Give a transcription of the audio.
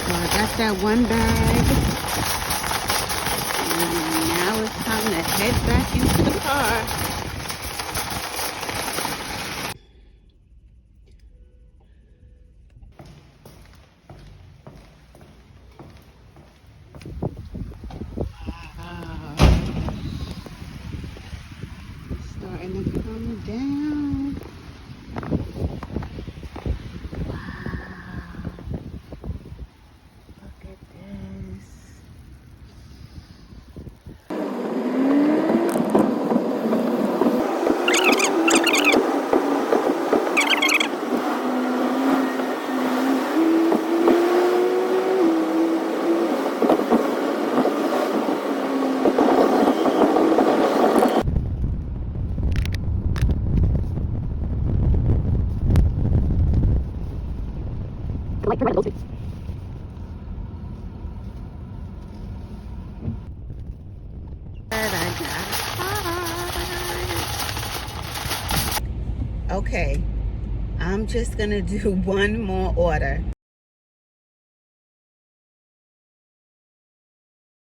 So I got that one bag. And now it's time to head back into the car. Starting to come down. Wow. Look at this. Okay, I'm just gonna do one more order.